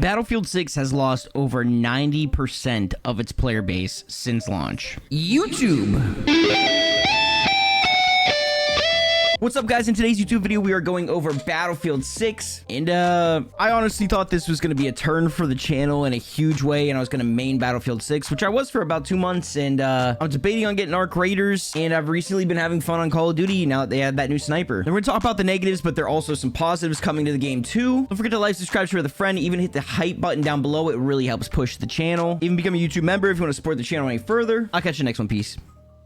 Battlefield 6 has lost over 90% of its player base since launch. YouTube. What's up, guys? In today's YouTube video, we are going over Battlefield 6, and I honestly thought this was going to be a turn for the channel in a huge way, and I was going to main Battlefield 6, which I was for about 2 months, and I'm debating on getting Arc Raiders, and I've recently been having fun on Call of Duty now that they have that new sniper. And we're going to talk about the negatives, but there are also some positives coming to the game too. Don't forget to like, subscribe, share with a friend, even hit the hype button down below. It really helps push the channel. Even become a YouTube member if you want to support the channel any further. I'll catch you next one. Peace.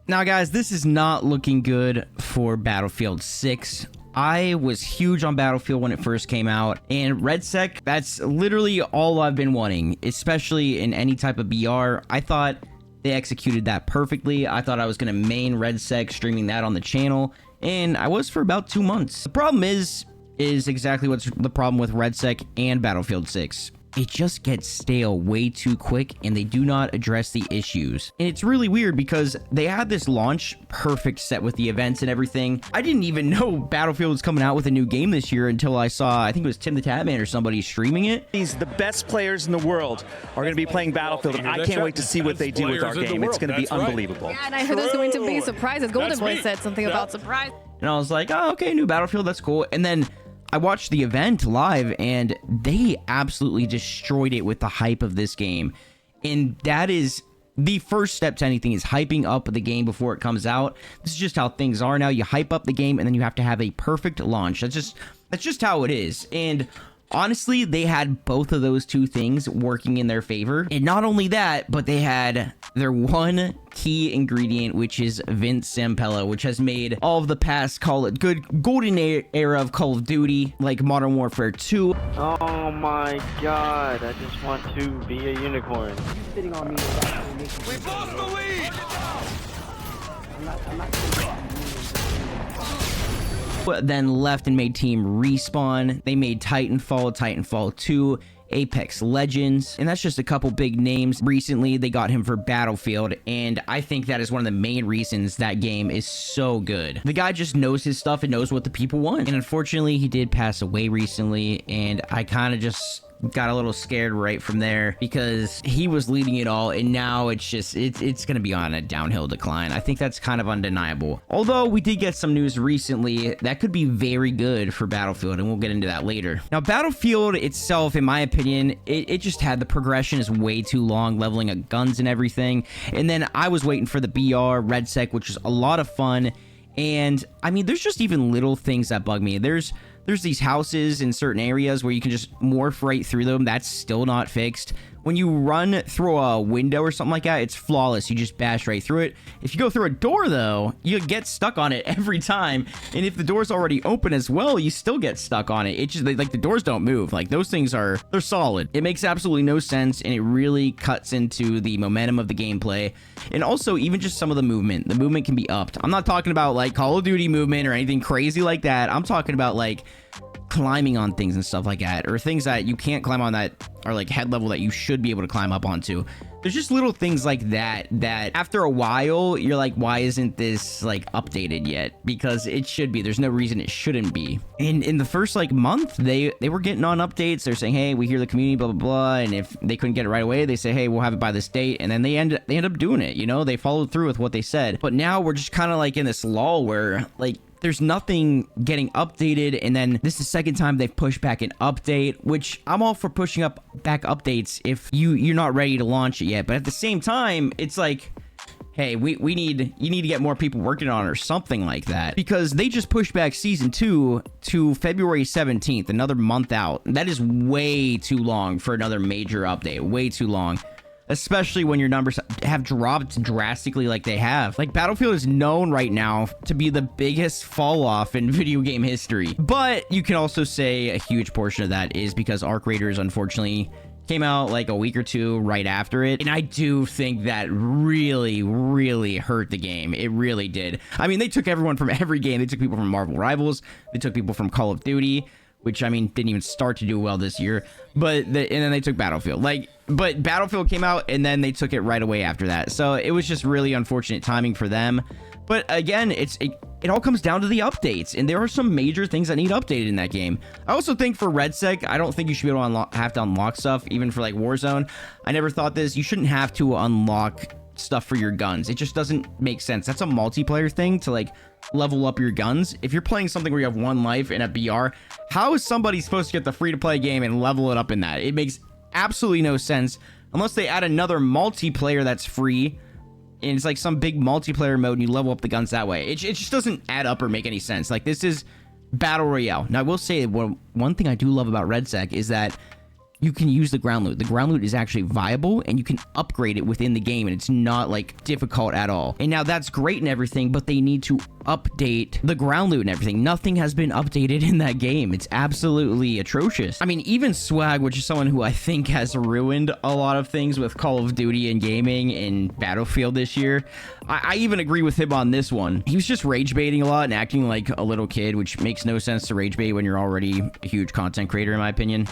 Now, guys, this is not looking good for Battlefield 6. I was huge on Battlefield when it first came out, and RedSec, that's literally all I've been wanting, especially in any type of BR. I thought they executed that perfectly. I thought I was going to main RedSec, streaming that on the channel, and I was for about 2 months. The problem is exactly what's the problem with RedSec and Battlefield 6. It just gets stale way too quick, and they do not address the issues. And it's really weird because they had this launch perfect set with the events and everything. I didn't even know Battlefield was coming out with a new game this year until I saw, I think it was Tim the Tatman or somebody streaming it. The best players in the world are going to be playing Battlefield, and I can't wait to see what they do with our game. It's going to be unbelievable. Yeah, and I heard there's going to be surprises. Golden Boy said something about surprise. And I was like, oh, okay, new Battlefield, that's cool. And then I watched the event live, and they absolutely destroyed it with the hype of this game. And that is the first step to anything, is hyping up the game before it comes out. This is just how things are now. You hype up the game, and then you have to have a perfect launch. That's just how it is. And honestly, they had both of those two things working in their favor. And not only that, but they had their one key ingredient, which is Vince Zampella, which has made all of the past golden era of Call of Duty, like Modern Warfare 2. Oh my god, I just want to be a unicorn. Sitting on me. We've lost the lead! I'm not Then left and made Team Respawn. They made Titanfall, Titanfall 2, Apex Legends, and that's just a couple big names. Recently, they got him for Battlefield, and I think that is one of the main reasons that game is so good. The guy just knows his stuff and knows what the people want. And unfortunately, he did pass away recently, and I kind of just got a little scared right from there because he was leading it all, and now it's gonna be on a downhill decline. I think that's kind of undeniable. Although we did get some news recently that could be very good for Battlefield, and we'll get into that later. Now, Battlefield itself, in my opinion, it just had the progression is way too long, leveling up guns and everything. And then I was waiting for the BR RedSec, which was a lot of fun. And I mean, there's just even little things that bug me. There's these houses in certain areas where you can just morph right through them. That's still not fixed. When you run through a window or something like that, it's flawless. You just bash right through it. If you go through a door, though, you get stuck on it every time. And if the door's already open as well, you still get stuck on it. It just, like, the doors don't move. Like, those things they're solid. It makes absolutely no sense, and it really cuts into the momentum of the gameplay. And also, even just some of the movement. The movement can be upped. I'm not talking about, like, Call of Duty movement or anything crazy like that. I'm talking about, like, climbing on things and stuff like that, or things that you can't climb on that are like head level that you should be able to climb up onto. There's just little things like that after a while you're like, why isn't this like updated yet? Because it should be. There's no reason it shouldn't be. In the first like month, they were getting on updates. They're saying, hey, we hear the community, blah blah blah, and if they couldn't get it right away, they say, hey, we'll have it by this date, and then they end up doing it. You know, they followed through with what they said. But now we're just kind of like in this lull where like there's nothing getting updated, and then this is the second time they've pushed back an update, which I'm all for pushing back updates if you're not ready to launch it yet. But at the same time, it's like, hey, you need to get more people working on it or something like that, because they just pushed back season 2 to February 17th, another month out. That is way too long for another major update. Way too long. Especially when your numbers have dropped drastically like they have. Like, Battlefield is known right now to be the biggest fall off in video game history. But you can also say a huge portion of that is because Arc Raiders, unfortunately, came out like a week or two right after it. And I do think that really, really hurt the game. It really did. I mean, they took everyone from every game. They took people from Marvel Rivals. They took people from Call of Duty, which, I mean, didn't even start to do well this year. And then they took Battlefield. But Battlefield came out, and then they took it right away after that. So it was just really unfortunate timing for them. But again, it all comes down to the updates, and there are some major things that need updated in that game. I also think for RedSec, I don't think you should be able to have to unlock stuff, even for like Warzone. I never thought this. You shouldn't have to unlock stuff for your guns. It just doesn't make sense. That's a multiplayer thing to like level up your guns. If you're playing something where you have 1 life in a BR, how is somebody supposed to get the free-to-play game and level it up in that? It makes absolutely no sense unless they add another multiplayer that's free, and it's like some big multiplayer mode and you level up the guns that way. It just doesn't add up or make any sense. Like, this is Battle Royale. Now, I will say, one thing I do love about RedSec is that you can use the ground loot. The ground loot is actually viable, and you can upgrade it within the game, and it's not like difficult at all. And now that's great and everything, but they need to update the ground loot and everything. Nothing has been updated in that game. It's absolutely atrocious. I mean, even Swag, which is someone who I think has ruined a lot of things with Call of Duty and gaming and Battlefield this year, I even agree with him on this one. He was just rage baiting a lot and acting like a little kid, which makes no sense to rage bait when you're already a huge content creator, in my opinion.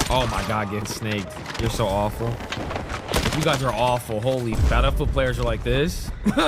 Oh my god, getting snaked. You're so awful. You guys are awful. Holy, Battlefield players are like this. But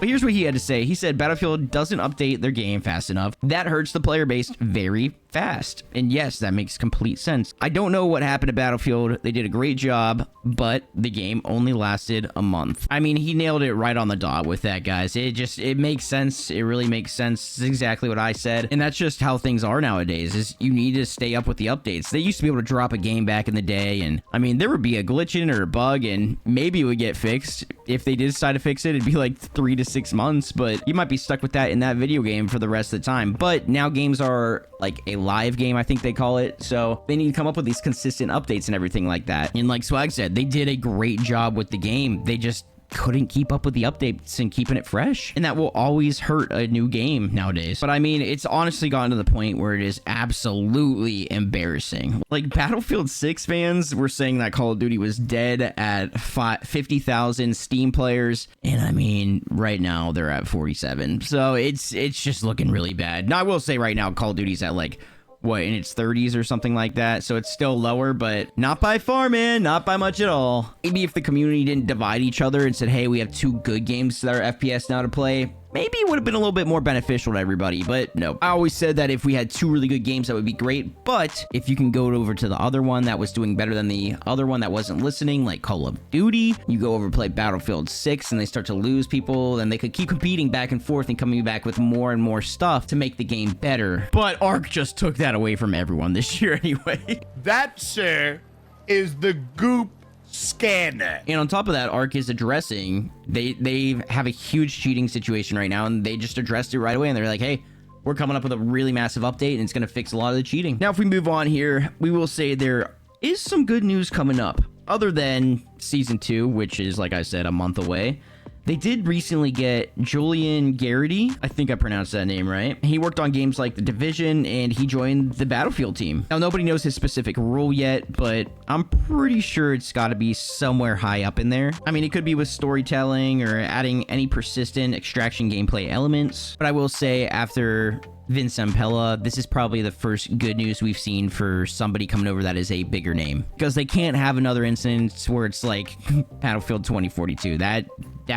here's what he had to say. He said Battlefield doesn't update their game fast enough. That hurts the player base very fast. And yes, that makes complete sense. I don't know what happened to Battlefield. They did a great job, but the game only lasted a month. I mean, he nailed it right on the dot with that, guys. It makes sense. It really makes sense. It's exactly what I said. And that's just how things are nowadays, is you need to stay up with the updates. They used to be able to drop a game back in the day, and I mean, there would be a glitch in it or a bug, and maybe it would get fixed. If they did decide to fix it, it'd be like 3 to 6 months, but you might be stuck with that in that video game for the rest of the time. But now games are like a live game, I think they call it, so they need to come up with these consistent updates and everything like that. And like Swag said, they did a great job with the game. They just couldn't keep up with the updates and keeping it fresh, and that will always hurt a new game nowadays. But I mean, it's honestly gotten to the point where it is absolutely embarrassing. Like, Battlefield 6 fans were saying that Call of Duty was dead at 50,000 Steam players, and I mean, right now they're at 47, so it's just looking really bad. Now, I will say right now, Call of Duty's at like, what, in its 30s or something like that, so it's still lower, but not by far, man, not by much at all. Maybe if the community didn't divide each other and said, hey, we have 2 good games that are FPS now to play, maybe it would have been a little bit more beneficial to everybody, but no. I always said that if we had 2 really good games, that would be great, but if you can go over to the other one that was doing better than the other one that wasn't listening, like Call of Duty, you go over and play Battlefield 6 and they start to lose people, then they could keep competing back and forth and coming back with more and more stuff to make the game better. But ARC just took that away from everyone this year anyway. That, sir, is the goop scanner. And on top of that, ARC is addressing, they have a huge cheating situation right now, and they just addressed it right away, and they're like, hey, we're coming up with a really massive update, and it's going to fix a lot of the cheating. Now, if we move on here, we will say there is some good news coming up. Other than Season 2, which is, like I said, a month away, they did recently get Julian Garrity. I think I pronounced that name right. He worked on games like The Division, and he joined the Battlefield team. Now, nobody knows his specific role yet, but I'm pretty sure it's got to be somewhere high up in there. I mean, it could be with storytelling or adding any persistent extraction gameplay elements. But I will say, after Vince Ampella, this is probably the first good news we've seen for somebody coming over that is a bigger name, because they can't have another instance where it's like Battlefield 2042. That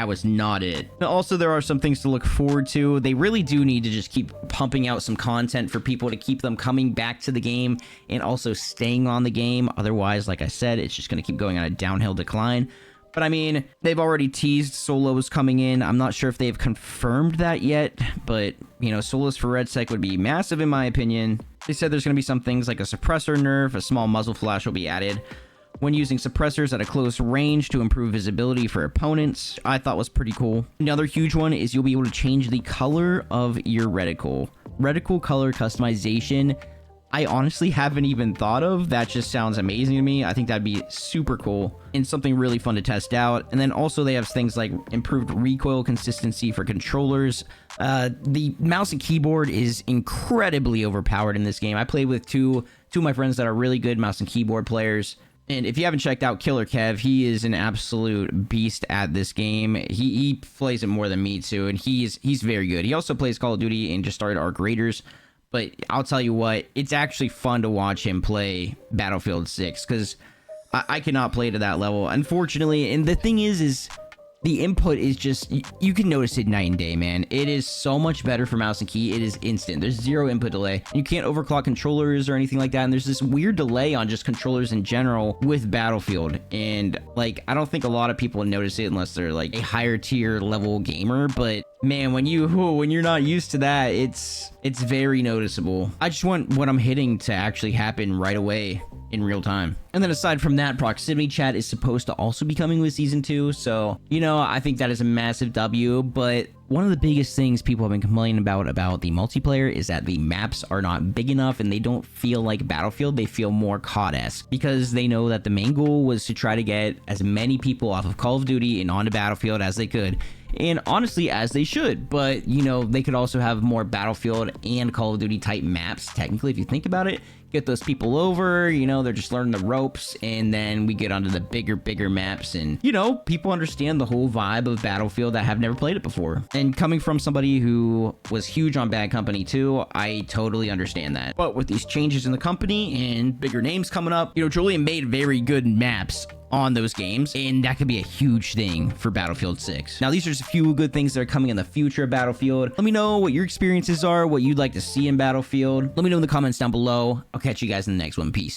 was not it. Also, there are some things to look forward to. They really do need to just keep pumping out some content for people to keep them coming back to the game and also staying on the game. Otherwise, like I said, it's just going to keep going on a downhill decline. But I mean, they've already teased solos coming in. I'm not sure if they've confirmed that yet, but, you know, solos for RedSec would be massive in my opinion. They said there's going to be some things like a suppressor nerf, a small muzzle flash will be added when using suppressors at a close range to improve visibility for opponents. I thought was pretty cool. Another huge one is you'll be able to change the color of your reticle. Reticle color customization, I honestly haven't even thought of. That just sounds amazing to me. I think that'd be super cool and something really fun to test out. And then also they have things like improved recoil consistency for controllers. The mouse and keyboard is incredibly overpowered in this game. I played with two of my friends that are really good mouse and keyboard players. And if you haven't checked out Killer Kev, he is an absolute beast at this game. He plays it more than me too, and he's very good. He also plays Call of Duty and just started Arc Raiders. But I'll tell you what, it's actually fun to watch him play Battlefield 6, because I cannot play to that level, unfortunately. And the thing is the input is just, you can notice it night and day, man. It is so much better for mouse and key. It is instant. There's zero input delay. You can't overclock controllers or anything like that. And there's this weird delay on just controllers in general with Battlefield. And like, I don't think a lot of people notice it unless they're like a higher tier level gamer, but man, when you're not used to that, it's very noticeable. I just want what I'm hitting to actually happen right away in real time. And then aside from that, proximity chat is supposed to also be coming with season 2. So, you know, I think that is a massive W, but one of the biggest things people have been complaining about the multiplayer is that the maps are not big enough and they don't feel like Battlefield. They feel more COD-esque because they know that the main goal was to try to get as many people off of Call of Duty and onto Battlefield as they could. And honestly, as they should, but you know, they could also have more Battlefield and Call of Duty type maps. Technically, if you think about it, get those people over, you know, they're just learning the ropes, and then we get onto the bigger maps, and you know, people understand the whole vibe of Battlefield that have never played it before. And coming from somebody who was huge on Bad Company 2, I totally understand that. But with these changes in the company and bigger names coming up, you know, Julian made very good maps on those games, and that could be a huge thing for Battlefield 6. Now, these are just a few good things that are coming in the future of Battlefield. Let me know what your experiences are, what you'd like to see in Battlefield. Let me know in the comments down below. I'll catch you guys in the next one. Peace.